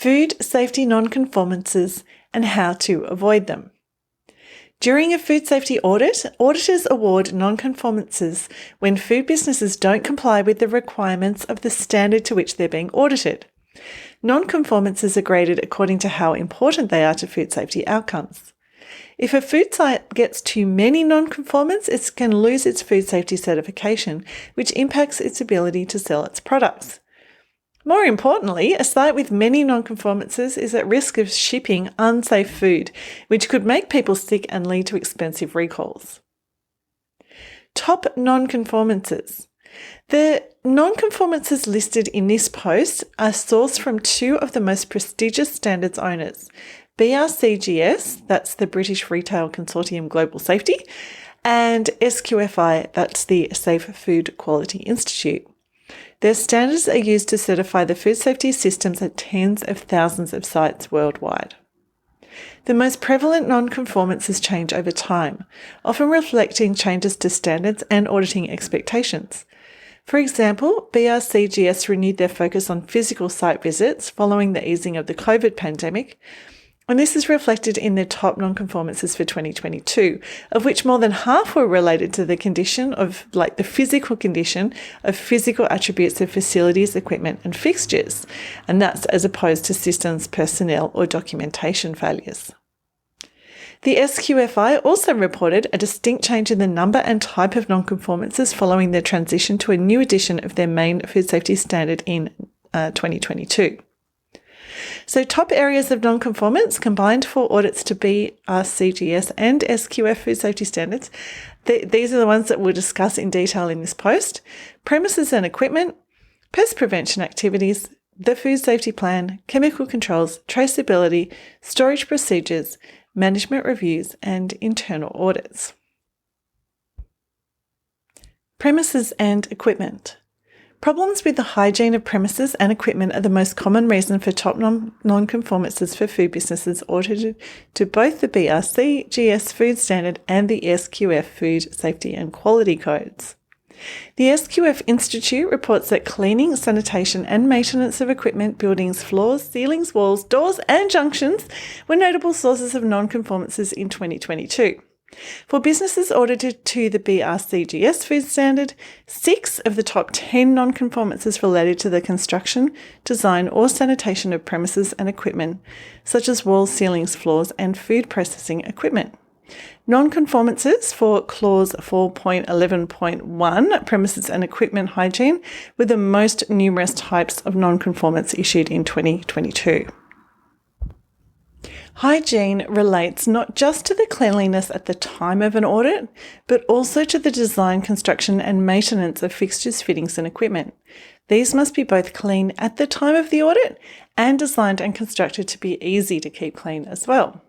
food safety non-conformances and how to avoid them. During a food safety audit, auditors award non-conformances when food businesses don't comply with the requirements of the standard to which they're being audited. Non-conformances are graded according to how important they are to food safety outcomes. If a food site gets too many non-conformants, it can lose its food safety certification, which impacts its ability to sell its products. More importantly, a site with many non-conformances is at risk of shipping unsafe food, which could make people sick and lead to expensive recalls. Top non-conformances. The non-conformances listed in this post are sourced from two of the most prestigious standards owners, BRCGS, that's the British Retail Consortium Global Safety, and SQFI, that's the Safe Food Quality Institute. Their standards are used to certify the food safety systems at tens of thousands of sites worldwide. The most prevalent non-conformances change over time, often reflecting changes to standards and auditing expectations. For example, BRCGS renewed their focus on physical site visits following the easing of the COVID pandemic, and this is reflected in their top non-conformances for 2022, of which more than half were related to the condition of, the physical condition of physical attributes of facilities, equipment and fixtures, and that's as opposed to systems, personnel or documentation failures. The SQFI also reported a distinct change in the number and type of non-conformances following their transition to a new edition of their main food safety standard in 2022. So top areas of non-conformance combined for audits to BRCGS and SQF food safety standards. These are the ones that we'll discuss in detail in this post. Premises and equipment, pest prevention activities, the food safety plan, chemical controls, traceability, storage procedures, management reviews, and internal audits. Premises and equipment. Problems with the hygiene of premises and equipment are the most common reason for top non-conformances for food businesses audited to both the BRCGS Food Standard and the SQF Food Safety and Quality Codes. The SQF Institute reports that cleaning, sanitation and maintenance of equipment, buildings, floors, ceilings, walls, doors and junctions were notable sources of non-conformances in 2022. For businesses audited to the BRCGS Food Standard, 6 of the top 10 non-conformances related to the construction, design or sanitation of premises and equipment, such as walls, ceilings, floors and food processing equipment. Non-conformances for Clause 4.11.1, premises and equipment hygiene, were the most numerous types of non-conformance issued in 2022. Hygiene relates not just to the cleanliness at the time of an audit, but also to the design, construction and maintenance of fixtures, fittings and equipment. These must be both clean at the time of the audit and designed and constructed to be easy to keep clean as well.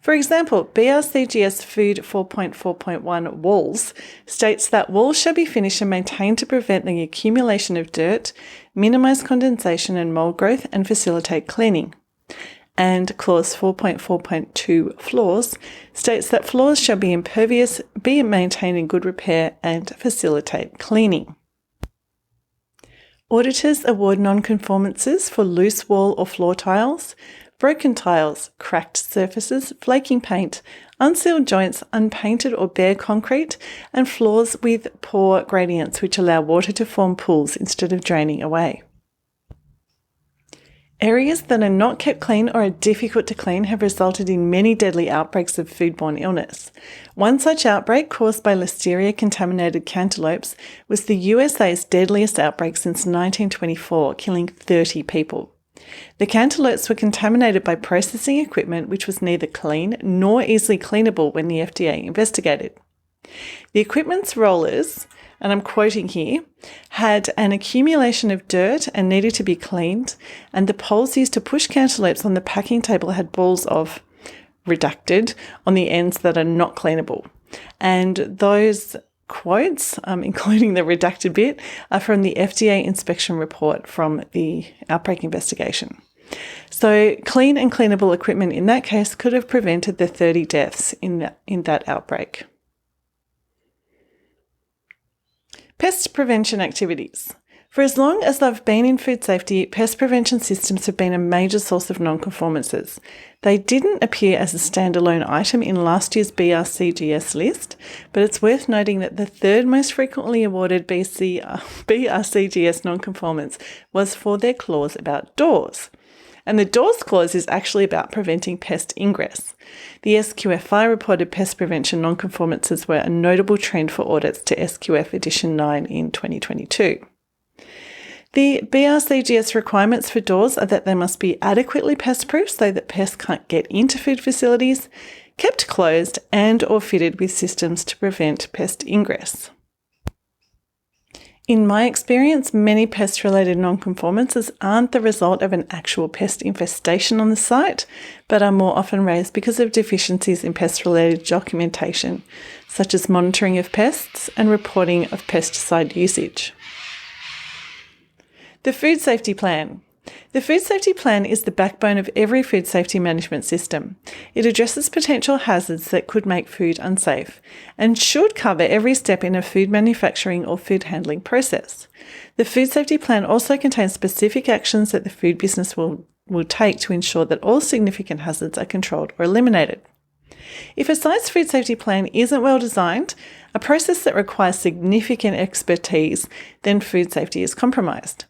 For example, BRCGS Food 4.4.1 Walls states that walls shall be finished and maintained to prevent the accumulation of dirt, minimise condensation and mould growth and facilitate cleaning. And Clause 4.4.2 Floors states that floors shall be impervious, be maintained in good repair and facilitate cleaning. Auditors award non-conformances for loose wall or floor tiles, broken tiles, cracked surfaces, flaking paint, unsealed joints, unpainted or bare concrete, and floors with poor gradients which allow water to form pools instead of draining away. Areas that are not kept clean or are difficult to clean have resulted in many deadly outbreaks of foodborne illness. One such outbreak, caused by listeria-contaminated cantaloupes, was the USA's deadliest outbreak since 1924, killing 30 people. The cantaloupes were contaminated by processing equipment which was neither clean nor easily cleanable when the FDA investigated. The equipment's rollers, and I'm quoting here, had an accumulation of dirt and needed to be cleaned, and the poles used to push cantaloupes on the packing table had balls of redacted on the ends that are not cleanable. And those quotes, including the redacted bit, are from the FDA inspection report from the outbreak investigation. So clean and cleanable equipment in that case could have prevented the 30 deaths in that outbreak. Pest prevention activities. For as long as I've been in food safety, pest prevention systems have been a major source of non-conformances. They didn't appear as a standalone item in last year's BRCGS list, but it's worth noting that the third most frequently awarded BRCGS non-conformance was for their clause about doors. And the doors clause is actually about preventing pest ingress. The SQFI reported pest prevention non-conformances were a notable trend for audits to SQF Edition 9 in 2022. The BRCGS requirements for doors are that they must be adequately pest-proof so that pests can't get into food facilities, kept closed and or fitted with systems to prevent pest ingress. In my experience, many pest-related non-conformances aren't the result of an actual pest infestation on the site, but are more often raised because of deficiencies in pest-related documentation, such as monitoring of pests and reporting of pesticide usage. The Food Safety Plan. The Food Safety Plan is the backbone of every food safety management system. It addresses potential hazards that could make food unsafe and should cover every step in a food manufacturing or food handling process. The Food Safety Plan also contains specific actions that the food business will take to ensure that all significant hazards are controlled or eliminated. If a site's food safety plan isn't well designed, a process that requires significant expertise, then food safety is compromised.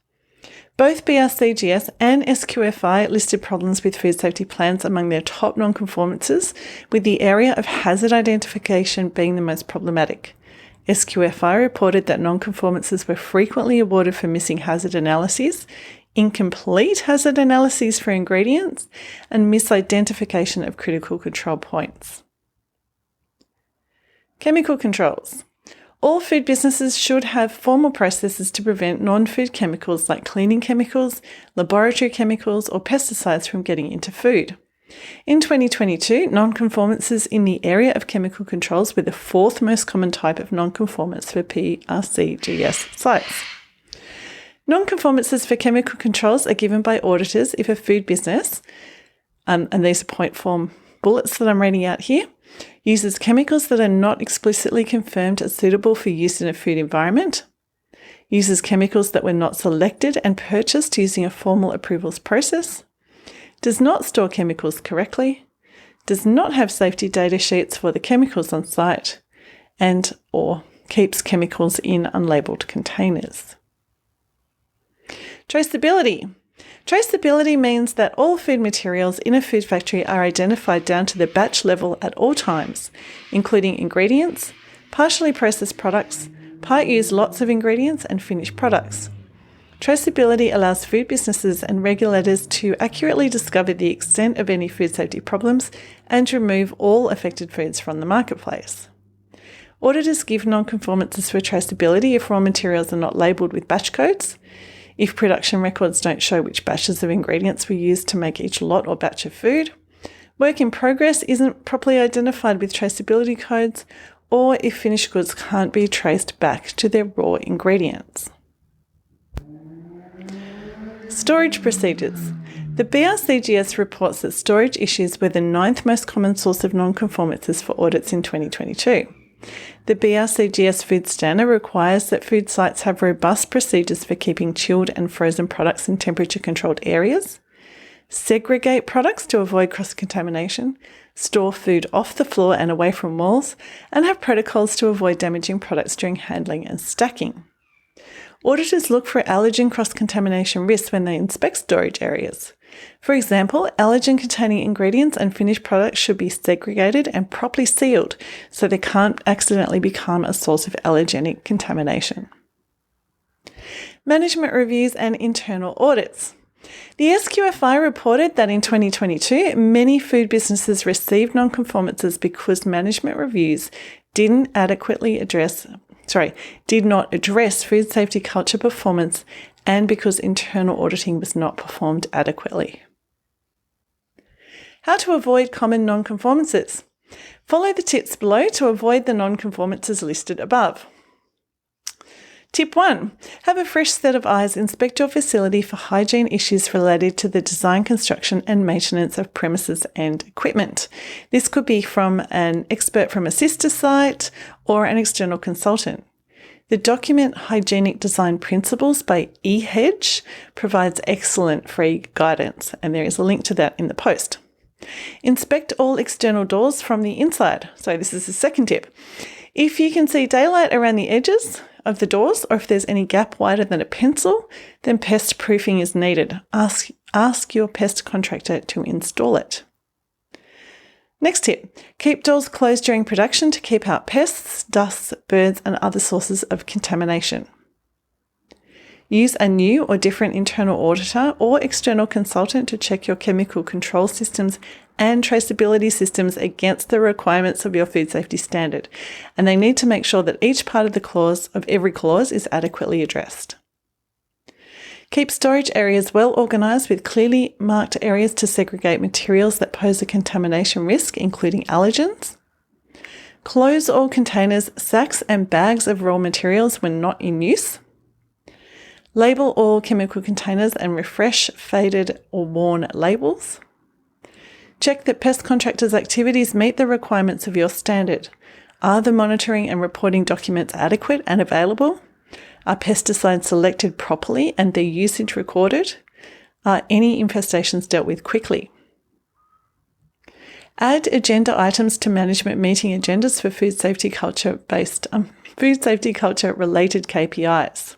Both BRCGS and SQFI listed problems with food safety plans among their top non-conformances, with the area of hazard identification being the most problematic. SQFI reported that non-conformances were frequently awarded for missing hazard analyses, incomplete hazard analyses for ingredients, and misidentification of critical control points. Chemical controls. All food businesses should have formal processes to prevent non-food chemicals like cleaning chemicals, laboratory chemicals, or pesticides from getting into food. In 2022, non-conformances in the area of chemical controls were the fourth most common type of non-conformance for BRCGS sites. Non-conformances for chemical controls are given by auditors if a food business, and these are point form bullets that I'm reading out here, uses chemicals that are not explicitly confirmed as suitable for use in a food environment, uses chemicals that were not selected and purchased using a formal approvals process, does not store chemicals correctly, does not have safety data sheets for the chemicals on site, and or keeps chemicals in unlabelled containers. Traceability. Traceability means that all food materials in a food factory are identified down to the batch level at all times, including ingredients, partially processed products, part-use lots of ingredients, and finished products. Traceability allows food businesses and regulators to accurately discover the extent of any food safety problems and remove all affected foods from the marketplace. Auditors give non-conformances for traceability if raw materials are not labelled with batch codes, if production records don't show which batches of ingredients were used to make each lot or batch of food, work in progress isn't properly identified with traceability codes, or if finished goods can't be traced back to their raw ingredients. Storage procedures. The BRCGS reports that storage issues were the 9th most common source of non-conformances for audits in 2022. The BRCGS food standard requires that food sites have robust procedures for keeping chilled and frozen products in temperature-controlled areas, segregate products to avoid cross-contamination, store food off the floor and away from walls, and have protocols to avoid damaging products during handling and stacking. Auditors look for allergen cross-contamination risks when they inspect storage areas. For example, allergen-containing ingredients and finished products should be segregated and properly sealed so they can't accidentally become a source of allergenic contamination. Management reviews and internal audits. The SQFI reported that in 2022, many food businesses received non-conformances because management reviews did not address food safety culture performance and because internal auditing was not performed adequately. How to avoid common non-conformances. Follow the tips below to avoid the non-conformances listed above. Tip 1. Have a fresh set of eyes inspect your facility for hygiene issues related to the design, construction and maintenance of premises and equipment. This could be from an expert from a sister site or an external consultant. The document Hygienic Design Principles by eHedge provides excellent free guidance, and there is a link to that in the post. Inspect all external doors from the inside. So this is the second tip. If you can see daylight around the edges of the doors, or if there's any gap wider than a pencil, then pest proofing is needed. Ask your pest contractor to install it. Next tip, keep doors closed during production to keep out pests, dust, birds, and other sources of contamination. Use a new or different internal auditor or external consultant to check your chemical control systems and traceability systems against the requirements of your food safety standard, and they need to make sure that each part of every clause is adequately addressed. Keep storage areas well organised with clearly marked areas to segregate materials that pose a contamination risk, including allergens. Close all containers, sacks and bags of raw materials when not in use. Label all chemical containers and refresh faded or worn labels. Check that pest contractors' activities meet the requirements of your standard. Are the monitoring and reporting documents adequate and available? Are pesticides selected properly and their usage recorded? Are any infestations dealt with quickly? Add agenda items to management meeting agendas for food safety culture related KPIs.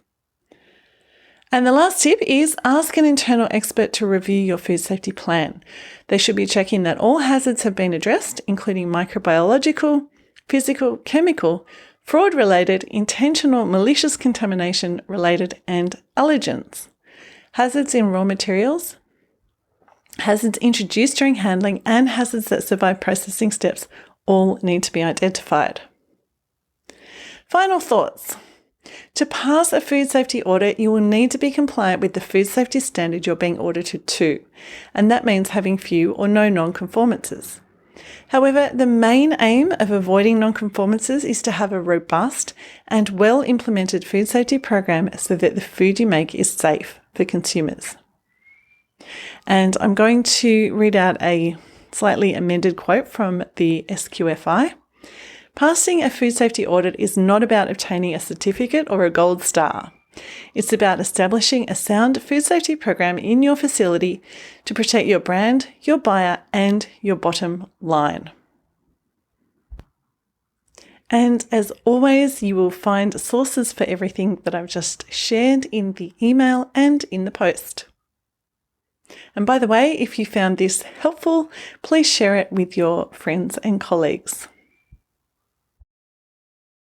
And the last tip is ask an internal expert to review your food safety plan. They should be checking that all hazards have been addressed, including microbiological, physical, chemical, fraud-related, intentional, malicious contamination-related, and allergens. Hazards in raw materials, hazards introduced during handling, and hazards that survive processing steps all need to be identified. Final thoughts. To pass a food safety audit, you will need to be compliant with the food safety standard you're being audited to, and that means having few or no non-conformances. However, the main aim of avoiding non-conformances is to have a robust and well-implemented food safety program so that the food you make is safe for consumers. And I'm going to read out a slightly amended quote from the SQFI. Passing a food safety audit is not about obtaining a certificate or a gold star. It's about establishing a sound food safety program in your facility to protect your brand, your buyer, and your bottom line. And as always, you will find sources for everything that I've just shared in the email and in the post. And by the way, if you found this helpful, please share it with your friends and colleagues.